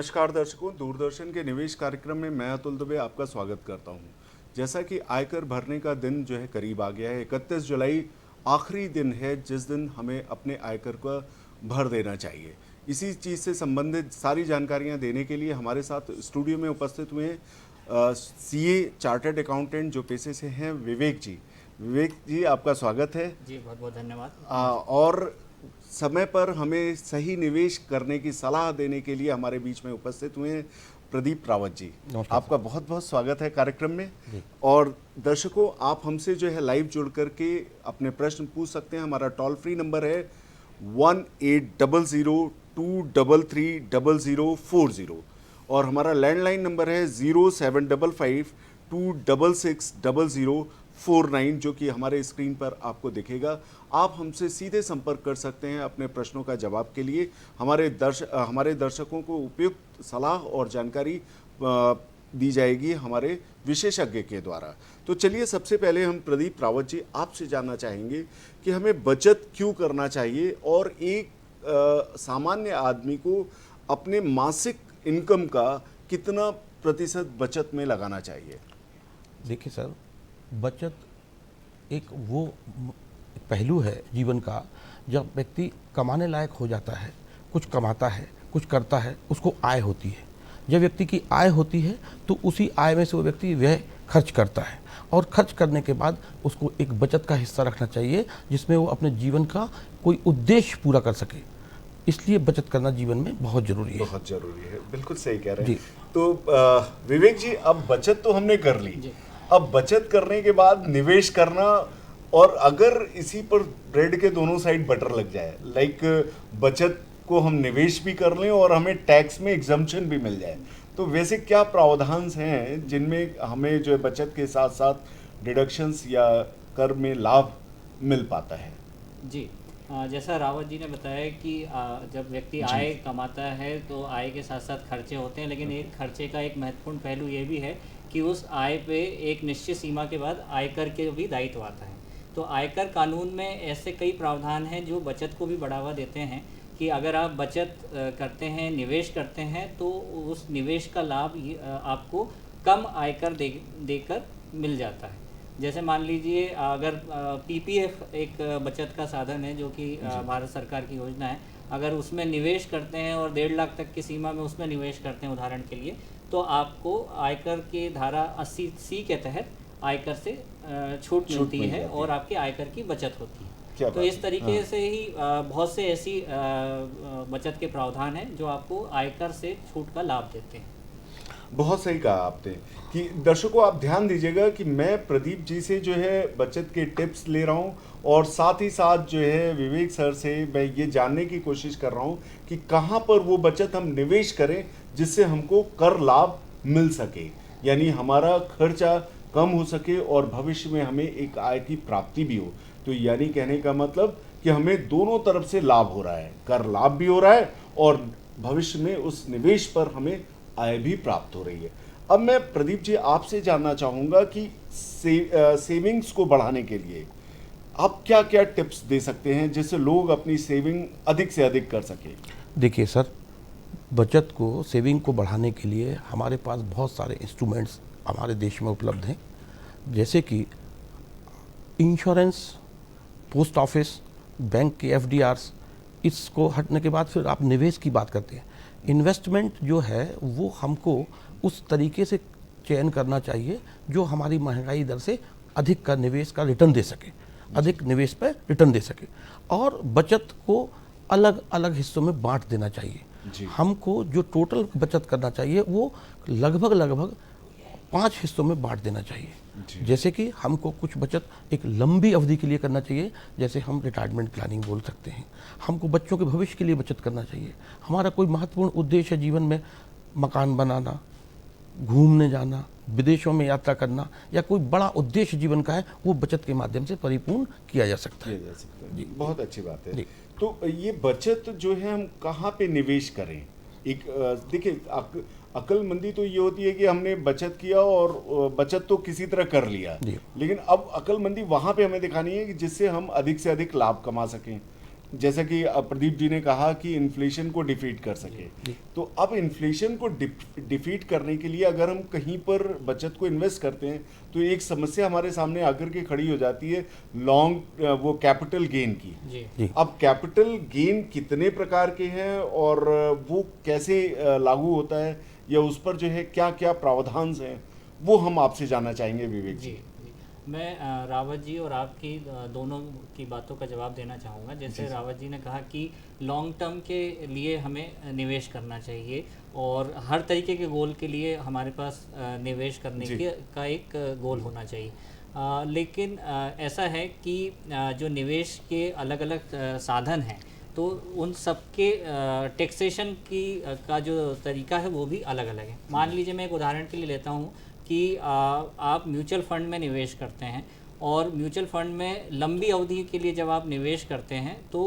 नमस्कार दर्शकों, दूरदर्शन के निवेश कार्यक्रम में मैं अतुल दुबे आपका स्वागत करता हूं। जैसा कि आयकर भरने का दिन जो है करीब आ गया है, 31 जुलाई आखिरी दिन है जिस दिन हमें अपने आयकर का भर देना चाहिए। इसी चीज़ से संबंधित सारी जानकारियां देने के लिए हमारे साथ स्टूडियो में उपस्थित हुए हैं सीए चार्टर्ड अकाउंटेंट जो पेशे से हैं विवेक जी। विवेक जी, आपका स्वागत है। जी, बहुत बहुत धन्यवाद। और समय पर हमें सही निवेश करने की सलाह देने के लिए हमारे बीच में उपस्थित हुए हैं प्रदीप रावत जी। आपका बहुत बहुत स्वागत है कार्यक्रम में। और दर्शकों, आप हमसे जो है लाइव जुड़ करके अपने प्रश्न पूछ सकते हैं। हमारा टोल फ्री नंबर है 1800-233-0040 और हमारा लैंडलाइन नंबर है 0755-266-0049 जो कि हमारे स्क्रीन पर आपको दिखेगा। आप हमसे सीधे संपर्क कर सकते हैं अपने प्रश्नों का जवाब के लिए। हमारे दर्शकों को उपयुक्त सलाह और जानकारी दी जाएगी हमारे विशेषज्ञ के द्वारा। तो चलिए, सबसे पहले हम प्रदीप रावत जी आपसे जानना चाहेंगे कि हमें बचत क्यों करना चाहिए और एक सामान्य आदमी को अपने मासिक इनकम का कितना प्रतिशत बचत में लगाना चाहिए। देखिए सर, बचत एक वो पहलू है जीवन का जब व्यक्ति कमाने लायक हो जाता है, कुछ कमाता है, कुछ करता है, उसको आय होती है। जब व्यक्ति की आय होती है तो उसी आय में से वो व्यक्ति व्यय खर्च करता है और खर्च करने के बाद उसको एक बचत का हिस्सा रखना चाहिए जिसमें वो अपने जीवन का कोई उद्देश्य पूरा कर सके। इसलिए बचत करना जीवन में बहुत जरूरी है। बहुत जरूरी है, बिल्कुल सही कह रहे हैं। तो विवेक जी, अब बचत तो हमने कर ली, अब बचत करने के बाद निवेश करना, और अगर इसी पर ब्रेड के दोनों साइड बटर लग जाए, लाइक बचत को हम निवेश भी कर लें और हमें टैक्स में एग्जम्पशन भी मिल जाए, तो वैसे क्या प्रावधान हैं जिनमें हमें जो है बचत के साथ साथ डिडक्शंस या कर में लाभ मिल पाता है। जी, जैसा रावत जी ने बताया कि जब व्यक्ति आय कमाता है तो आय के साथ साथ खर्चे होते हैं, लेकिन एक खर्चे का एक महत्वपूर्ण पहलू ये भी है कि उस आय पे एक निश्चित सीमा के बाद आयकर के भी दायित्व आता है। तो आयकर कानून में ऐसे कई प्रावधान हैं जो बचत को भी बढ़ावा देते हैं कि अगर आप बचत करते हैं, निवेश करते हैं, तो उस निवेश का लाभ आपको कम आयकर देकर मिल जाता है। जैसे मान लीजिए, अगर पीपीएफ एक बचत का साधन है जो कि भारत सरकार की योजना है, अगर उसमें निवेश करते हैं और 1.5 लाख तक की सीमा में उसमें निवेश करते हैं उदाहरण के लिए, तो आपको आयकर के धारा 80C के तहत आयकर से छूट मिलती है और आपके आयकर की बचत होती है। तो इस तरीके से ही बहुत से ऐसी बचत के प्रावधान हैं जो आपको आयकर से छूट का लाभ देते हैं। बहुत सही कहा आपने कि दर्शकों, आप ध्यान दीजिएगा कि मैं प्रदीप जी से जो है बचत के टिप्स ले रहा हूं और साथ ही साथ जो है विवेक सर से मैं ये जानने की कोशिश कर रहा हूं कि कहां पर वो बचत हम निवेश करें जिससे हमको कर लाभ मिल सके, यानी हमारा खर्चा कम हो सके और भविष्य में हमें एक आय की प्राप्ति भी हो। तो यानी कहने का मतलब कि हमें दोनों तरफ से लाभ हो रहा है, कर लाभ भी हो रहा है और भविष्य में उस निवेश पर हमें आय भी प्राप्त हो रही है। अब मैं प्रदीप जी आपसे जानना चाहूँगा कि सेविंग्स को बढ़ाने के लिए आप क्या क्या टिप्स दे सकते हैं जिससे लोग अपनी सेविंग अधिक से अधिक कर सकें। देखिए सर, बचत को, सेविंग को बढ़ाने के लिए हमारे पास बहुत सारे इंस्ट्रूमेंट्स हमारे देश में उपलब्ध हैं, जैसे कि इंश्योरेंस, पोस्ट ऑफिस, बैंक के एफडीआर्स। इसको हटने के बाद फिर आप निवेश की बात करते हैं। इन्वेस्टमेंट जो है वो हमको उस तरीके से चयन करना चाहिए जो हमारी महंगाई दर से अधिक का निवेश का रिटर्न दे सके, अधिक निवेश पर रिटर्न दे सके। और बचत को अलग अलग हिस्सों में बांट देना चाहिए। हमको जो टोटल बचत करना चाहिए वो लगभग 5 हिस्सों में बांट देना चाहिए। जैसे कि हमको कुछ बचत एक लंबी अवधि के लिए करना चाहिए, जैसे हम रिटायरमेंट प्लानिंग बोल सकते हैं। हमको बच्चों के भविष्य के लिए बचत करना चाहिए। हमारा कोई महत्वपूर्ण उद्देश्य है जीवन में, मकान बनाना, घूमने जाना, विदेशों में यात्रा करना, या कोई बड़ा उद्देश्य जीवन का है, वो बचत के माध्यम से परिपूर्ण किया जा सकता है। जी, बहुत अच्छी बात है। तो ये बचत जो है हम कहाँ पे निवेश करें? एक देखिए, अक्लमंदी तो ये होती है कि हमने बचत किया और बचत तो किसी तरह कर लिया, लेकिन अब अक्लमंदी वहाँ पे हमें दिखानी है कि जिससे हम अधिक से अधिक लाभ कमा सकें। जैसा कि प्रदीप जी ने कहा कि इन्फ्लेशन को डिफीट कर सके, तो अब इन्फ्लेशन को डिफीट करने के लिए अगर हम कहीं पर बचत को इन्वेस्ट करते हैं तो एक समस्या हमारे सामने आकर के खड़ी हो जाती है लॉन्ग वो कैपिटल गेन की। जी। अब कैपिटल गेन कितने प्रकार के हैं और वो कैसे लागू होता है या उस पर जो है क्या क्या प्रावधान हैं, वो हम आपसे जानना चाहेंगे विवेक जी। मैं रावत जी और आपकी दोनों की बातों का जवाब देना चाहूँगा। जैसे रावत जी ने कहा कि लॉन्ग टर्म के लिए हमें निवेश करना चाहिए और हर तरीके के गोल के लिए हमारे पास निवेश करने का एक गोल होना चाहिए। लेकिन ऐसा है कि जो निवेश के अलग अलग साधन हैं तो उन सबके टैक्सेशन की का जो तरीका है वो भी अलग अलग है। मान लीजिए मैं एक उदाहरण के लिए लेता हूँ कि आप म्यूचुअल फंड में निवेश करते हैं और म्यूचुअल फंड में लंबी अवधि के लिए जब आप निवेश करते हैं तो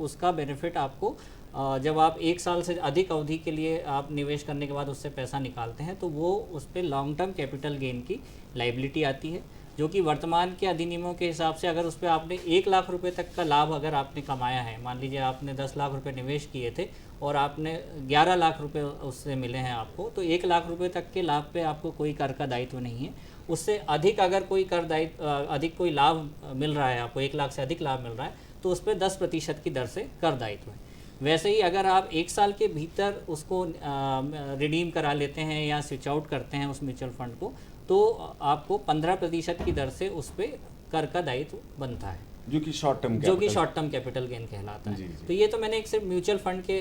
उसका बेनिफिट आपको जब आप 1 साल से अधिक अवधि के लिए आप निवेश करने के बाद उससे पैसा निकालते हैं तो वो उस पर लॉन्ग टर्म कैपिटल गेन की लायबिलिटी आती है, जो कि वर्तमान के अधिनियमों के हिसाब से अगर उस पर आपने 1 लाख रुपए तक का लाभ अगर आपने कमाया है, मान लीजिए आपने 10 लाख रुपए निवेश किए थे और आपने 11 लाख रुपए उससे मिले हैं आपको, तो 1 लाख रुपए तक के लाभ पे आपको कोई कर का दायित्व नहीं है। उससे अधिक अगर कोई कर दायित्व अधिक कोई लाभ मिल रहा है आपको, 1 लाख से अधिक लाभ मिल रहा है तो उस पर 10% की दर से कर दायित्व है। वैसे ही अगर आप 1 साल के भीतर उसको रिडीम करा लेते हैं या स्विच आउट करते हैं उस म्यूचुअल फंड को तो आपको 15% की दर से उस पर कर का दायित्व बनता है, जो कि शॉर्ट टर्म कैपिटल गेन कहलाता है। तो ये तो मैंने एक सिर्फ म्यूचुअल फंड के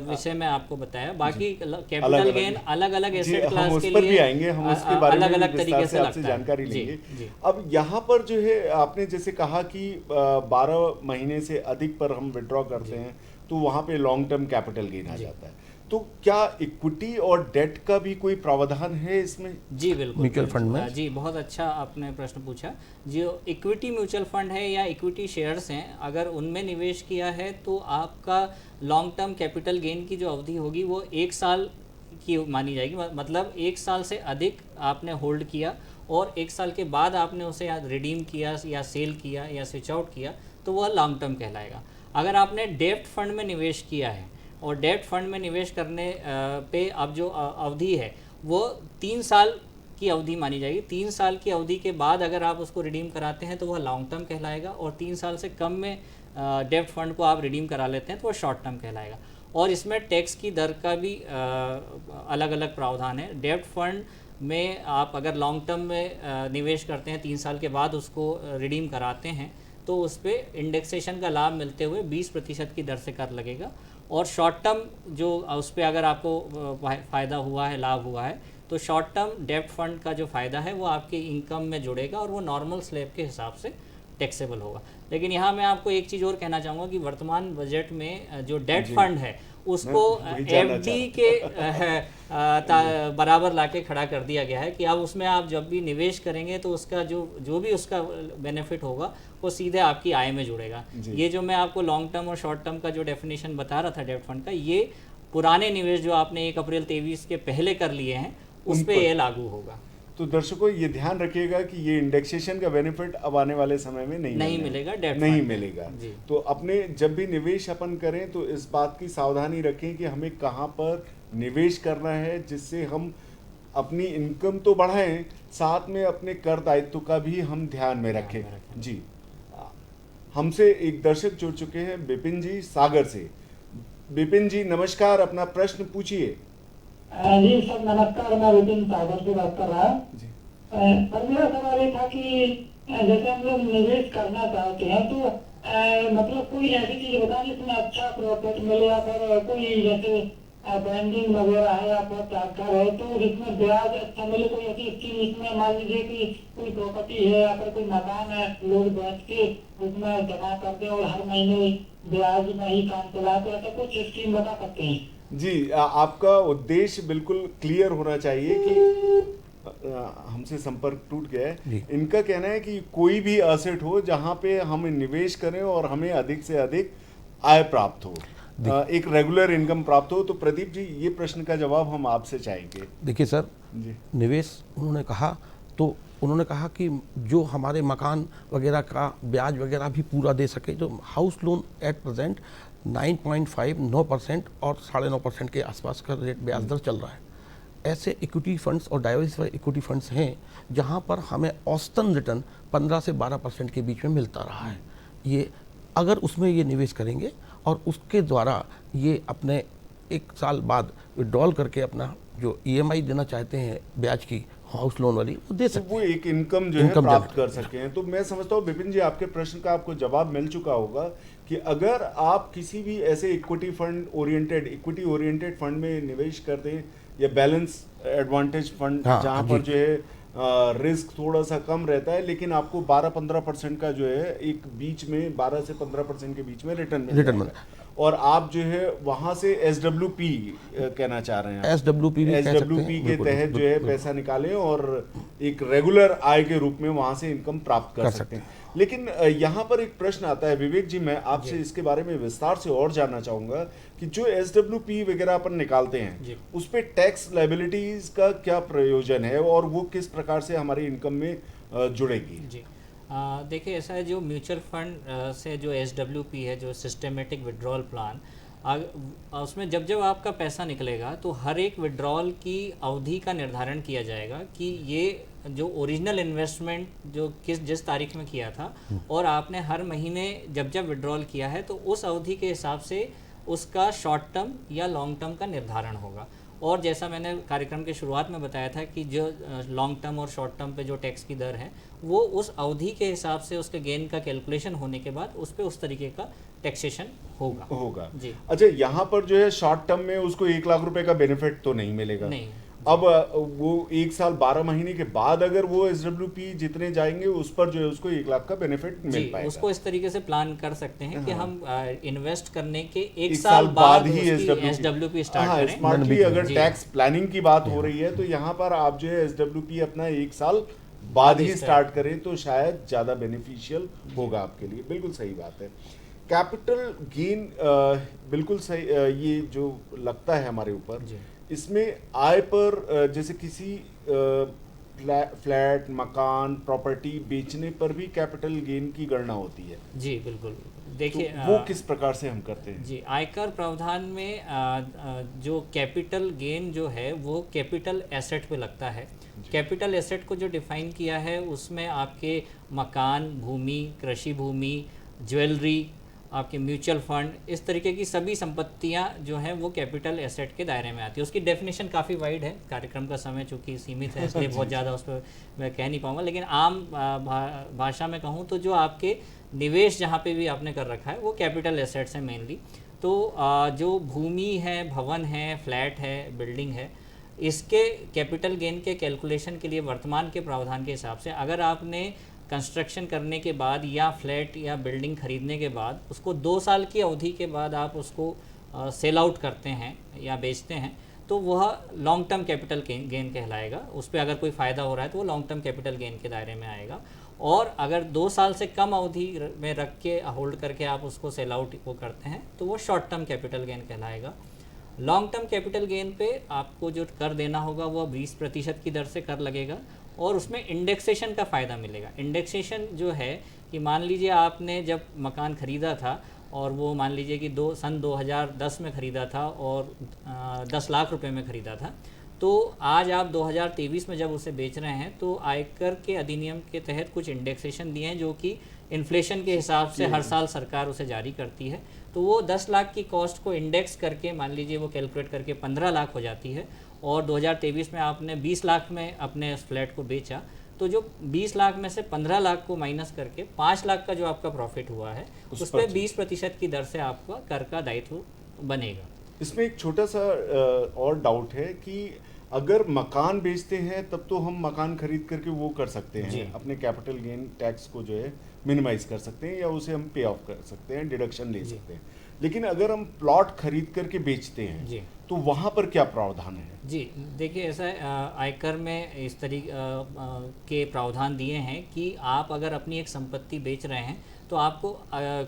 विषय में आपको बताया, बाकी कैपिटल गेन अलग अलग एसेट क्लास के लिए अलग अलग तरीके से लगता है। जानकारी लेंगे। अब यहाँ पर जो है आपने जैसे कहा कि 12 महीने से अधिक पर हम विड्रॉ करते हैं तो वहाँ पे लॉन्ग टर्म कैपिटल गेन आ जाता है, तो क्या इक्विटी और डेट का भी कोई प्रावधान है इसमें? जी बिल्कुल, म्यूचुअल फंड में। जी बहुत अच्छा आपने प्रश्न पूछा। जो इक्विटी म्यूचुअल फंड है या इक्विटी शेयर्स हैं, अगर उनमें निवेश किया है तो आपका लॉन्ग टर्म कैपिटल गेन की जो अवधि होगी वो 1 साल की मानी जाएगी। मतलब 1 साल से अधिक आपने होल्ड किया और 1 साल के बाद आपने उसे रिडीम किया या सेल किया या स्विच आउट किया तो वह लॉन्ग टर्म कहलाएगा। अगर आपने डेब्ट फंड में निवेश किया है और डेब्ट फंड में निवेश करने पे अब जो अवधि है वो 3 साल की अवधि मानी जाएगी। 3 साल की अवधि के बाद अगर आप उसको रिडीम कराते हैं तो वह लॉन्ग टर्म कहलाएगा और 3 साल से कम में डेब्ट फंड को आप रिडीम करा लेते हैं तो वह शॉर्ट टर्म कहलाएगा। और इसमें टैक्स की दर का भी अलग अलग प्रावधान है। डेब्ट फंड में आप अगर लॉन्ग टर्म में निवेश करते हैं, 3 साल के बाद उसको रिडीम कराते हैं तो उस पर इंडेक्सेशन का लाभ मिलते हुए 20% की दर से कर लगेगा। और शॉर्ट टर्म जो उस पर अगर आपको फ़ायदा हुआ है, लाभ हुआ है, तो शॉर्ट टर्म डेब्ट फंड का जो फ़ायदा है वो आपके इनकम में जुड़ेगा और वो नॉर्मल स्लैब के हिसाब से टैक्सेबल होगा। लेकिन यहाँ मैं आपको एक चीज़ और कहना चाहूँगा कि वर्तमान बजट में जो डेट फंड है उसको एफडी के बराबर लाके खड़ा कर दिया गया है कि अब उसमें आप जब भी निवेश करेंगे तो उसका जो भी उसका बेनिफिट होगा वो सीधे आपकी आय में जुड़ेगा। ये जो मैं आपको लॉन्ग टर्म और शॉर्ट टर्म का जो डेफिनेशन बता रहा था डेब्ट फंड का, ये पुराने निवेश जो आपने 1 अप्रैल 23 के पहले कर लिए हैं उस पर ये लागू होगा। तो दर्शकों ये ध्यान रखिएगा कि ये इंडेक्सेशन का बेनिफिट अब आने वाले समय में नहीं मिलेगा, नहीं मिलेगा। तो अपने जब भी निवेश अपन करें तो इस बात की सावधानी रखें कि हमें कहाँ पर निवेश करना है जिससे हम अपनी इनकम तो बढ़ाएं, साथ में अपने कर दायित्व का भी हम ध्यान में रखें। जी, हमसे एक दर्शक जुड़ चुके हैं, विपिन जी सागर से। विपिन जी नमस्कार, अपना प्रश्न पूछिए। जी सर नमस्कार, मैं विपिन सागर से बात कर रहा हूँ। सर मेरा सवाल ये था कि जैसे हम लोग निवेश करना चाहते हैं तो मतलब कोई ऐसी चीज बताएं जिसमें अच्छा प्रॉफिट मिले या फिर कोई जैसे बैंकिंग वगैरह है या फिर ट्रैक्टर है तो जिसमें ब्याज अच्छा मिले, कोई ऐसी स्कीम जिसमें मान लीजिए कि कोई प्रॉपर्टी है या फिर कोई मकान है, लोग बैठ के उसमें जमा करते हैं और हर महीने ब्याज में ही काम चलाते हैं, तो कुछ स्कीम बता सकते हैं? जी, आपका उद्देश्य बिल्कुल क्लियर होना चाहिए कि हमसे संपर्क टूट गया है। इनका कहना है कि कोई भी एसेट हो जहां पे हम निवेश करें और हमें अधिक से अधिक आय प्राप्त हो, एक रेगुलर इनकम प्राप्त हो। तो प्रदीप जी ये प्रश्न का जवाब हम आपसे चाहेंगे। देखिए सर, निवेश उन्होंने कहा तो उन्होंने कहा कि जो हमारे मकान वगैरह का ब्याज वगैरह भी पूरा दे सके, जो हाउस लोन एट प्रेजेंट 9.5 और 9.5% के आसपास का रेट ब्याज दर चल रहा है। ऐसे इक्विटी फंड्स और डाइवर्सिफाइड इक्विटी फंड्स हैं जहां पर हमें औसतन रिटर्न 15 से 12% के बीच में मिलता रहा है। ये अगर उसमें ये निवेश करेंगे और उसके द्वारा ये अपने 1 साल बाद विड्रॉल करके अपना जो EMI देना चाहते हैं ब्याज की हाउस लोन वाली, वो दे तो सकते वो हैं। एक इनकम जो है इनकम प्राप्त जनरेट कर सके हैं। तो मैं समझता हूँ विपिन जी, आपके प्रश्न का आपको जवाब मिल चुका होगा कि अगर आप किसी भी ऐसे इक्विटी ओरिएंटेड फंड में निवेश कर दें या बैलेंस एडवांटेज फंड, हाँ, जहाँ जी। पर जो है रिस्क थोड़ा सा कम रहता है, लेकिन आपको 12-15% का जो है एक बीच में 12 से 15% के बीच में रिटर्न रिटर्न जाएगा। और आप जो है वहां से SWP कहना चाह रहे हैं, SWP भी कह सकते हैं, SWP के बिल्कुल, तहत जो है बिल्कुल। पैसा निकालें और एक रेगुलर आय के रूप में वहां से इनकम प्राप्त कर सकते हैं। लेकिन यहाँ पर एक प्रश्न आता है विवेक जी, मैं आपसे इसके बारे में विस्तार से और जानना चाहूंगा कि जो SWP वगैरह अपन निकालते हैं उस पे टैक्स लायबिलिटीज का क्या प्रयोजन है और वो किस प्रकार से हमारी इनकम में जुड़ेगी? जी देखिए, ऐसा है, जो म्यूचुअल फंड से जो SWP है, जो सिस्टमेटिक विड्रॉल प्लान, उसमें जब जब आपका पैसा निकलेगा तो हर एक विड्रॉल की अवधि का निर्धारण किया जाएगा कि ये जो ओरिजिनल इन्वेस्टमेंट जो जिस तारीख में किया था और आपने हर महीने जब जब विड्रॉल किया है तो उस अवधि के हिसाब से उसका शॉर्ट टर्म या लॉन्ग टर्म का निर्धारण होगा। और जैसा मैंने कार्यक्रम के शुरुआत में बताया था कि जो लॉन्ग टर्म और शॉर्ट टर्म पे जो टैक्स की दर है वो उस अवधि के हिसाब से उसके गेन का कैलकुलेशन होने के बाद उस पर उस तरीके का टैक्सेशन होगा जी। अच्छा, यहाँ पर जो है शॉर्ट टर्म में उसको 1 लाख रुपए का बेनिफिट तो नहीं मिलेगा? नहीं। अब वो 1 साल 12 महीने के बाद अगर वो SWP जितने जाएंगे उस पर जो है उसको 1 लाख का बेनिफिट मिल पाएगा। उसको इस तरीके से प्लान कर सकते हैं कि हम इन्वेस्ट करने के 1 साल साल बाद ही SWP स्टार्ट करें। स्मार्टली अगर जी। टैक्स प्लानिंग की बात हो रही है तो यहाँ पर आप जो है SWP अपना 1 साल बाद ही स्टार्ट करें तो शायद ज्यादा बेनिफिशियल होगा आपके लिए। बिल्कुल सही बात है। कैपिटल गेन बिल्कुल सही, ये जो लगता है हमारे ऊपर, इसमें आय पर जैसे किसी फ्लैट, मकान, प्रॉपर्टी बेचने पर भी कैपिटल गेन की गणना होती है। जी बिल्कुल। देखिए, तो वो किस प्रकार से हम करते हैं? जी, आयकर प्रावधान में जो कैपिटल गेन जो है वो कैपिटल एसेट पे लगता है। कैपिटल एसेट को जो डिफाइन किया है उसमें आपके मकान, भूमि, कृषि भूमि, ज्वेलरी, आपके म्यूचुअल फंड, इस तरीके की सभी संपत्तियां जो हैं वो कैपिटल एसेट के दायरे में आती है। उसकी डेफिनेशन काफ़ी वाइड है, कार्यक्रम का समय चूँकि सीमित है इसलिए बहुत ज़्यादा उस पर मैं कह नहीं पाऊँगा, लेकिन आम भाषा में कहूँ तो जो आपके निवेश जहाँ पे भी आपने कर रखा है वो कैपिटल एसेट्स हैं मेनली। तो जो भूमि है, भवन है, फ्लैट है, बिल्डिंग है, इसके कैपिटल गेन के कैलकुलेशन के लिए वर्तमान के प्रावधान के हिसाब से अगर आपने कंस्ट्रक्शन करने के बाद या फ्लैट या बिल्डिंग खरीदने के बाद उसको 2 साल की अवधि के बाद आप उसको सेल आउट करते हैं या बेचते हैं तो वह लॉन्ग टर्म कैपिटल गेन कहलाएगा। उस पर अगर कोई फ़ायदा हो रहा है तो वो लॉन्ग टर्म कैपिटल गेन के दायरे में आएगा। और अगर 2 साल से कम अवधि में रख के होल्ड करके आप उसको सेल आउट वो करते हैं तो वो शॉर्ट टर्म कैपिटल गेन कहलाएगा। लॉन्ग टर्म कैपिटल गेन पे आपको जो कर देना होगा वह 20% की दर से कर लगेगा और उसमें इंडेक्सेशन का फ़ायदा मिलेगा। इंडेक्सेशन जो है कि मान लीजिए आपने जब मकान ख़रीदा था और वो मान लीजिए कि सन 2010 में ख़रीदा था और 10 लाख रुपए में ख़रीदा था, तो आज आप 2023 में जब उसे बेच रहे हैं तो आयकर के अधिनियम के तहत कुछ इंडेक्सेशन दिए हैं जो कि इन्फ्लेशन के हिसाब से हर साल सरकार उसे जारी करती है। तो वो 10 लाख की कॉस्ट को इंडेक्स करके मान लीजिए वो कैलकुलेट करके 15 लाख हो जाती है और 2023 में आपने 20 लाख में अपने फ्लैट को बेचा तो जो 20 लाख में से 15 लाख को माइनस करके 5 लाख का जो आपका प्रॉफिट हुआ है उस पर 20% की दर से आपका कर का दायित्व बनेगा। इसमें एक छोटा सा और डाउट है कि अगर मकान बेचते हैं तब तो हम मकान खरीद करके वो कर सकते हैं, अपने कैपिटल गेन टैक्स को जो है मिनिमाइज कर सकते हैं या उसे हम पे ऑफ कर सकते हैं, डिडक्शन ले सकते हैं। लेकिन अगर हम प्लॉट खरीद करके बेचते हैं तो वहाँ पर क्या प्रावधान है? जी देखिए, ऐसा है, आयकर में इस तरीके के प्रावधान दिए हैं कि आप अगर अपनी एक संपत्ति बेच रहे हैं तो आपको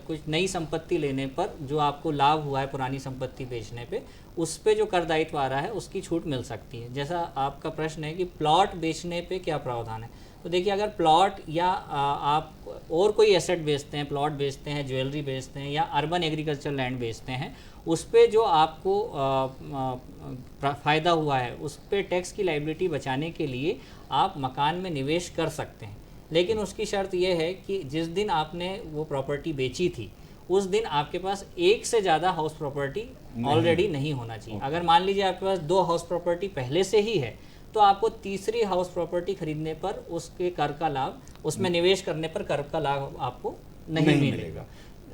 कुछ नई संपत्ति लेने पर जो आपको लाभ हुआ है पुरानी संपत्ति बेचने पे उस पे जो कर दायित्व आ रहा है उसकी छूट मिल सकती है। जैसा आपका प्रश्न है कि प्लॉट बेचने पे क्या प्रावधान है, तो देखिए अगर प्लॉट या आप और कोई एसेट बेचते हैं, प्लॉट बेचते हैं, ज्वेलरी बेचते हैं या अर्बन एग्रीकल्चर लैंड बेचते हैं, उस पे जो आपको फ़ायदा हुआ है उस पे टैक्स की लाइबिलिटी बचाने के लिए आप मकान में निवेश कर सकते हैं। लेकिन उसकी शर्त यह है कि जिस दिन आपने वो प्रॉपर्टी बेची थी उस दिन आपके पास एक से ज़्यादा हाउस प्रॉपर्टी ऑलरेडी नहीं होना चाहिए। अगर मान लीजिए आपके पास 2 हाउस प्रॉपर्टी पहले से ही है तो आपको तीसरी हाउस प्रॉपर्टी खरीदने पर उसके कर का लाभ, उसमें निवेश करने पर कर का लाभ आपको नहीं मिलेगा।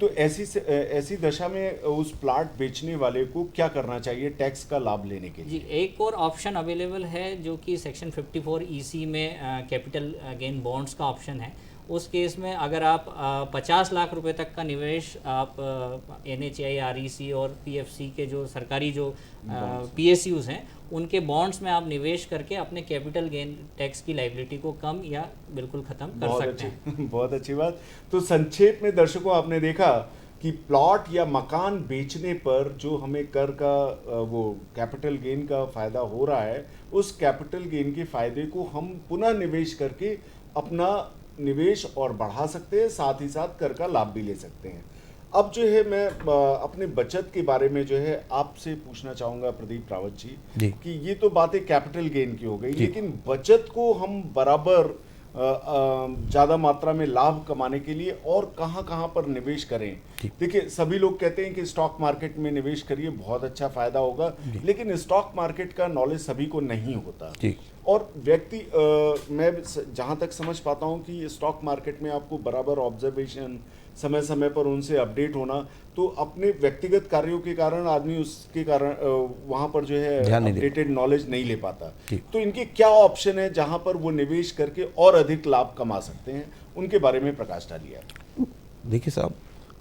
तो ऐसी दशा में उस प्लाट बेचने वाले को क्या करना चाहिए टैक्स का लाभ लेने के लिए? जी, एक और ऑप्शन अवेलेबल है जो कि सेक्शन 54 EC में कैपिटल गेन बॉन्ड्स का ऑप्शन है। उस केस में अगर आप 50 लाख रुपए तक का निवेश आप NHI, REC और PFC के जो सरकारी जो PSUs हैं उनके बॉन्ड्स में आप निवेश करके अपने कैपिटल गेन टैक्स की लाइबिलिटी को कम या बिल्कुल ख़त्म कर सकते हैं। बहुत अच्छी बात। तो संक्षेप में दर्शकों आपने देखा कि प्लॉट या मकान बेचने पर जो हमें कर का वो कैपिटल गेन का फ़ायदा हो रहा है, उस कैपिटल गेन के फ़ायदे को हम पुनः निवेश करके अपना निवेश और बढ़ा सकते हैं, साथ ही साथ कर का लाभ भी ले सकते हैं। अब जो है मैं अपने बचत के बारे में जो है आपसे पूछना चाहूँगा प्रदीप रावत जी कि ये तो बातें कैपिटल गेन की हो गई, लेकिन बचत को हम बराबर ज़्यादा मात्रा में लाभ कमाने के लिए और कहाँ पर निवेश करें? देखिए सभी लोग कहते हैं कि स्टॉक मार्केट में निवेश करिए, बहुत अच्छा फायदा होगा, लेकिन स्टॉक मार्केट का नॉलेज सभी को नहीं होता। और व्यक्ति मैं जहाँ तक समझ पाता हूँ कि स्टॉक मार्केट में आपको बराबर ऑब्जर्वेशन, समय समय पर उनसे अपडेट होना, तो अपने व्यक्तिगत कार्यों के कारण आदमी उसके कारण वहाँ पर जो है अपडेटेड नॉलेज नहीं ले पाता। तो इनके क्या ऑप्शन है जहाँ पर वो निवेश करके और अधिक लाभ कमा सकते हैं, उनके बारे में प्रकाश डालिए। देखिए साहब,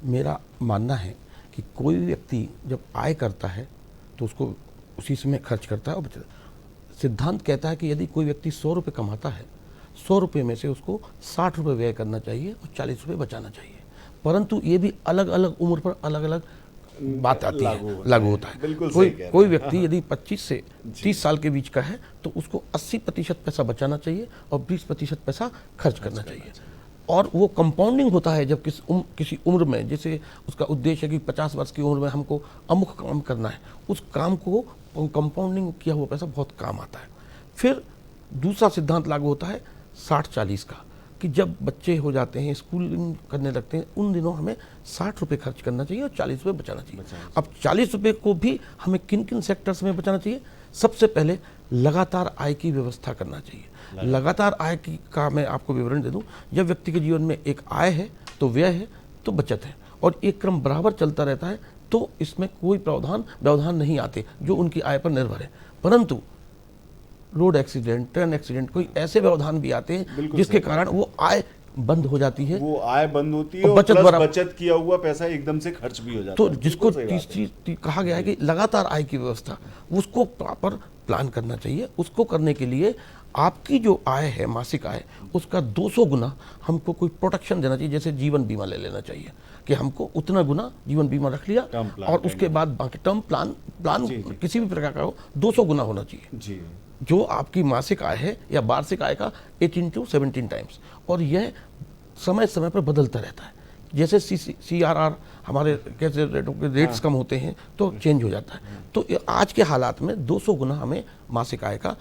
मेरा मानना है कि कोई व्यक्ति जब आय करता है तो उसको उसी समय खर्च करता है और सिद्धांत कहता है कि यदि कोई व्यक्ति 100 रुपये कमाता है, 100 रुपये में से उसको 60 रुपये व्यय करना चाहिए और 40 रुपये बचाना चाहिए। परंतु ये भी अलग अलग उम्र पर अलग अलग बात आती है, लागू होता है। कोई व्यक्ति यदि 25 से 30 साल के बीच का है तो उसको 80% पैसा बचाना चाहिए और 20% पैसा खर्च करना चाहिए। और वो कंपाउंडिंग होता है जब किसी उम्र में, जैसे उसका उद्देश्य है कि 50 वर्ष की उम्र में हमको अमुक काम करना है, उस काम को कंपाउंडिंग किया हुआ पैसा बहुत काम आता है। फिर दूसरा सिद्धांत लागू होता है 60-40 का, कि जब बच्चे हो जाते हैं, स्कूलिंग करने लगते हैं, उन दिनों हमें 60 रुपये खर्च करना चाहिए और 40 रुपये बचाना चाहिए। अब 40 रुपये को भी हमें किन किन सेक्टर्स में बचाना चाहिए? सबसे पहले लगातार आय की व्यवस्था करना चाहिए। लगातार आय का मैं आपको विवरण दे दूं, जब व्यक्ति के जीवन में एक आय है तो व्यय है तो बचत है, और एक क्रम बराबर चलता रहता है तो इसमें कोई व्यवधान नहीं आते जो उनकी आय पर निर्भर है। परंतु रोड एक्सीडेंट, ट्रेन एक्सीडेंट, कोई ऐसे व्यवधान भी आते हैं जिसके कारण वो आय बंद हो जाती है, वो आय बंद होती है और बचत किया हुआ पैसा एकदम से खर्च भी हो जाता है। तो जिसको कहा गया है कि लगातार आय की व्यवस्था, उसको प्रॉपर प्लान करना चाहिए। उसको करने के लिए आपकी जो आय है, मासिक आय, उसका 200 गुना हमको कोई प्रोटेक्शन देना चाहिए। जैसे जीवन बीमा ले लेना चाहिए कि हमको उतना गुना जीवन बीमा रख लिया और उसके बाद बाकी टर्म प्लान किसी भी प्रकार का हो 200 गुना होना चाहिए जो आपकी मासिक आय है या वार्षिक आय का 18 to 17 टाइम्स। और यह समय समय पर बदलता रहता है। जैसे CRR हमारे कैसे रेट्स कम होते हैं तो चेंज हो जाता है। तो आज के हालात में 200 गुना हमें मासिक आय का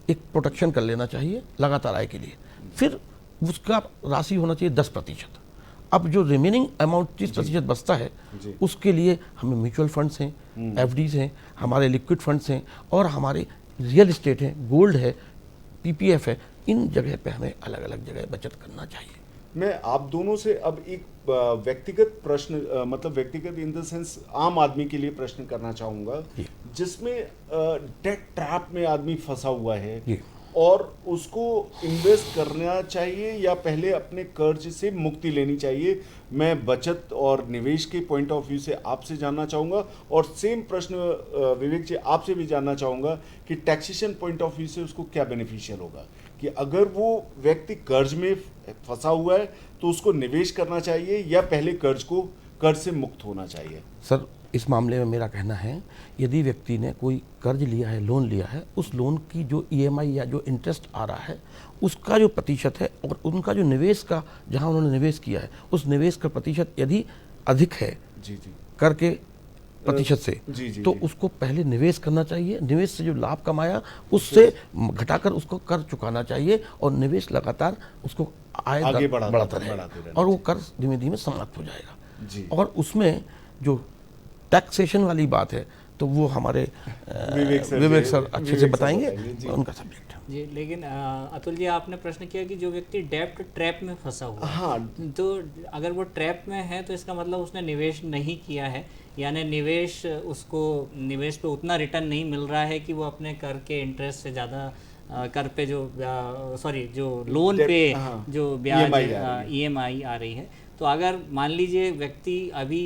एक प्रोटेक्शन कर लेना चाहिए लगातार आय के लिए। फिर उसका राशि होना चाहिए 10%। अब जो रिमेनिंग अमाउंट 30% बचता है उसके लिए हमें म्यूचुअल फंड्स हैं, FDs हैं, हमारे लिक्विड फंड्स हैं और हमारे रियल इस्टेट है, गोल्ड है, PPF है। इन जगह पे हमें अलग अलग जगह बचत करना चाहिए। मैं आप दोनों से अब एक व्यक्तिगत प्रश्न, मतलब व्यक्तिगत इन द सेंस आम आदमी के लिए प्रश्न करना चाहूँगा, जिसमें डेट ट्रैप में आदमी फंसा हुआ है और उसको इन्वेस्ट करना चाहिए या पहले अपने कर्ज से मुक्ति लेनी चाहिए। मैं बचत और निवेश के पॉइंट ऑफ व्यू से आपसे जानना चाहूँगा और सेम प्रश्न विवेक जी आपसे भी जानना चाहूँगा कि टैक्सेशन पॉइंट ऑफ व्यू से उसको क्या बेनिफिशियल होगा कि अगर वो व्यक्ति कर्ज में फंसा हुआ है तो उसको निवेश करना चाहिए या पहले कर्ज से मुक्त होना चाहिए? सर, इस मामले में मेरा कहना है, यदि व्यक्ति ने कोई कर्ज लिया है, लोन लिया है, उस लोन की जो EMI या जो इंटरेस्ट आ रहा है उसका जो प्रतिशत है और उनका जो निवेश का, जहां उन्होंने निवेश किया है, उस निवेश का प्रतिशत यदि अधिक है जी जी कर के प्रतिशत से, तो जी। उसको पहले निवेश करना चाहिए। निवेश से जो लाभ कमाया उससे घटाकर उसको कर चुकाना चाहिए और निवेश लगातार उसको आय आगे बढ़ाता रहना रहेगा और वो कर्ज धीमे धीमे समाप्त हो जाएगा। जी। और उसमें जो टैक्सेशन वाली बात है तो वो हमारे विवेक सर अच्छे से बताएंगे, उनका सब्जेक्ट है। जी, लेकिन अतुल जी, आपने प्रश्न किया कि जो व्यक्ति डेब्ट ट्रैप में फंसा हुआ है, हाँ, तो अगर वो ट्रैप में है तो इसका मतलब उसने निवेश नहीं किया है, यानी निवेश उसको निवेश पे उतना रिटर्न नहीं मिल रहा है कि वो अपने कर के इंटरेस्ट से ज़्यादा कर पे जो जो लोन पे जो ब्याज EMI आ रही है। तो अगर मान लीजिए व्यक्ति अभी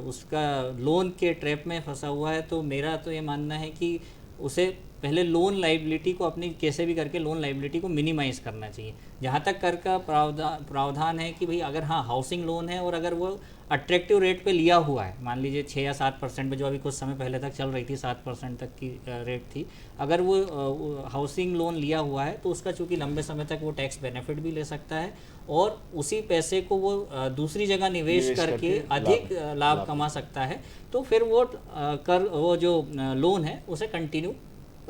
उसका लोन के ट्रैप में फंसा हुआ है, तो मेरा तो ये मानना है कि उसे पहले लोन लाइबिलिटी को अपनी कैसे भी करके लोन लाइबिलिटी को मिनिमाइज़ करना चाहिए। जहाँ तक कर का प्रावधान है कि भाई अगर हाँ हाउसिंग लोन है और अगर वो अट्रैक्टिव रेट पे लिया हुआ है, मान लीजिए 6 या 7% पे, जो अभी कुछ समय पहले तक चल रही थी 7% तक की रेट थी, अगर वो हाउसिंग लोन लिया हुआ है तो उसका चूँकि लंबे समय तक वो टैक्स बेनिफिट भी ले सकता है और उसी पैसे को वो दूसरी जगह निवेश करके अधिक लाभ कमा सकता है। तो फिर वो जो लोन है उसे कंटिन्यू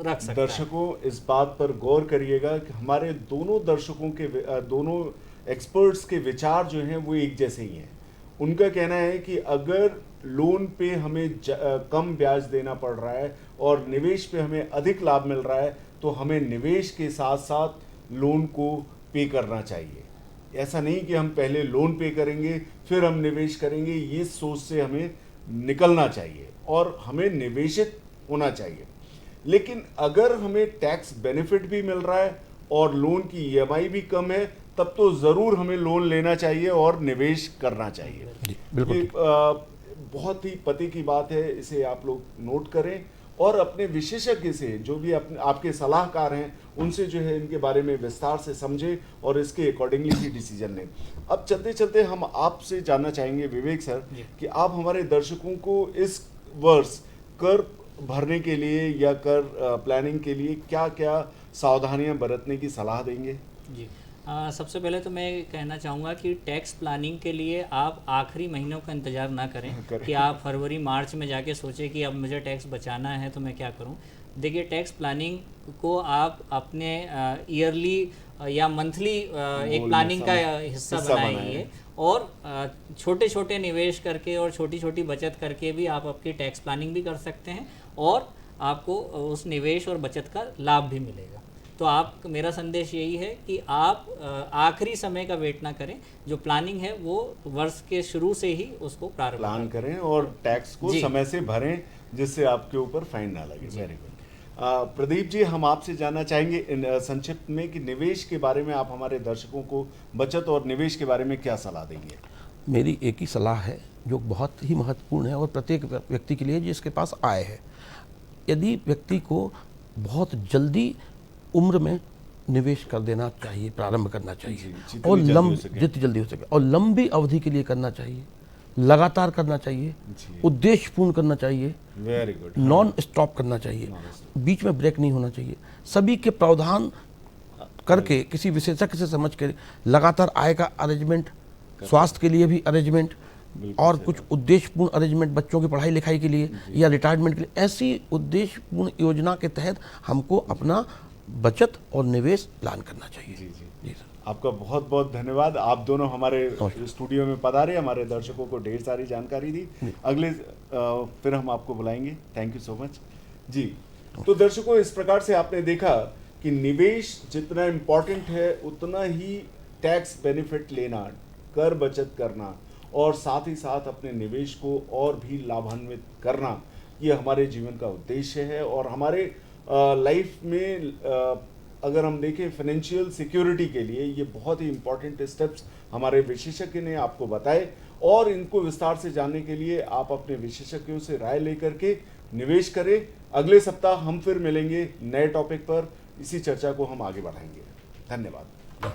रख सकता है। दर्शकों, इस बात पर गौर करिएगा कि हमारे दोनों दर्शकों के दोनों एक्सपर्ट्स के विचार जो हैं वो एक जैसे ही हैं। उनका कहना है कि अगर लोन पे हमें कम ब्याज देना पड़ रहा है और निवेश पे हमें अधिक लाभ मिल रहा है तो हमें निवेश के साथ साथ लोन को पे करना चाहिए। ऐसा नहीं कि हम पहले लोन पे करेंगे फिर हम निवेश करेंगे, ये सोच से हमें निकलना चाहिए और हमें निवेशित होना चाहिए। लेकिन अगर हमें टैक्स बेनिफिट भी मिल रहा है और लोन की EMI भी कम है, तब तो ज़रूर हमें लोन लेना चाहिए और निवेश करना चाहिए। ये बहुत ही पते की बात है, इसे आप लोग नोट करें और अपने विशेषज्ञ से, जो भी आपके सलाहकार हैं, उनसे जो है इनके बारे में विस्तार से समझें और इसके अकॉर्डिंगली ही डिसीजन लें। अब चलते चलते हम आपसे जानना चाहेंगे विवेक सर कि आप हमारे दर्शकों को इस वर्ष कर भरने के लिए या कर प्लानिंग के लिए क्या क्या सावधानियां बरतने की सलाह देंगे? जी, सबसे पहले तो मैं कहना चाहूँगा कि टैक्स प्लानिंग के लिए आप आखिरी महीनों का इंतज़ार ना करें कि आप फरवरी मार्च में जाके सोचें कि अब मुझे टैक्स बचाना है तो मैं क्या करूँ। देखिए, टैक्स प्लानिंग को आप अपने ईयरली या मंथली एक प्लानिंग का हिस्सा बनाइए और छोटे छोटे निवेश करके और छोटी छोटी बचत करके भी आप आपकी टैक्स प्लानिंग भी कर सकते हैं और आपको उस निवेश और बचत का लाभ भी मिलेगा। तो आप, मेरा संदेश यही है कि आप आखिरी समय का वेट ना करें, जो प्लानिंग है वो वर्ष के शुरू से ही उसको प्रारंभ प्लान करें और टैक्स को समय से भरें जिससे आपके ऊपर फाइन ना लगे। Very good. प्रदीप जी, हम आपसे जानना चाहेंगे संक्षिप्त में कि निवेश के बारे में आप हमारे दर्शकों को बचत और निवेश के बारे में क्या सलाह देंगे? मेरी एक ही सलाह है जो बहुत ही महत्वपूर्ण है और प्रत्येक व्यक्ति के लिए जिसके पास आय है। यदि व्यक्ति को बहुत जल्दी उम्र में निवेश कर देना चाहिए, प्रारंभ करना चाहिए और जितनी जल्दी हो सके और लंबी अवधि के लिए करना चाहिए, लगातार करना चाहिए, उद्देश्यपूर्ण करना चाहिए, वेरी गुड, नॉन स्टॉप करना चाहिए, बीच में ब्रेक नहीं होना चाहिए। सभी के प्रावधान करके किसी विशेषज्ञ से समझ कर लगातार आय का अरेंजमेंट, स्वास्थ्य के लिए भी अरेंजमेंट और कुछ उद्देश्यपूर्ण अरेंजमेंट बच्चों की पढ़ाई लिखाई के लिए या रिटायरमेंट के लिए, ऐसी उद्देश्यपूर्ण योजना के तहत हमको अपना बचत और निवेश प्लान करना चाहिए। जी जी जी सर, आपका बहुत बहुत धन्यवाद। आप दोनों हमारे स्टूडियो में पधारे, हमारे दर्शकों को ढेर सारी जानकारी दी। अगले फिर हम आपको बुलाएंगे। थैंक यू सो मच जी। तो दर्शकों, इस प्रकार से आपने देखा कि निवेश जितना इम्पोर्टेंट है उतना ही टैक्स बेनिफिट लेना, कर बचत करना और साथ ही साथ अपने निवेश को और भी लाभान्वित करना, ये हमारे जीवन का उद्देश्य है। और हमारे लाइफ में अगर हम देखें फाइनेंशियल सिक्योरिटी के लिए ये बहुत ही इम्पोर्टेंट स्टेप्स हमारे विशेषज्ञ ने आपको बताए और इनको विस्तार से जानने के लिए आप अपने विशेषज्ञों से राय लेकर के निवेश करें। अगले सप्ताह हम फिर मिलेंगे नए टॉपिक पर, इसी चर्चा को हम आगे बढ़ाएंगे। धन्यवाद।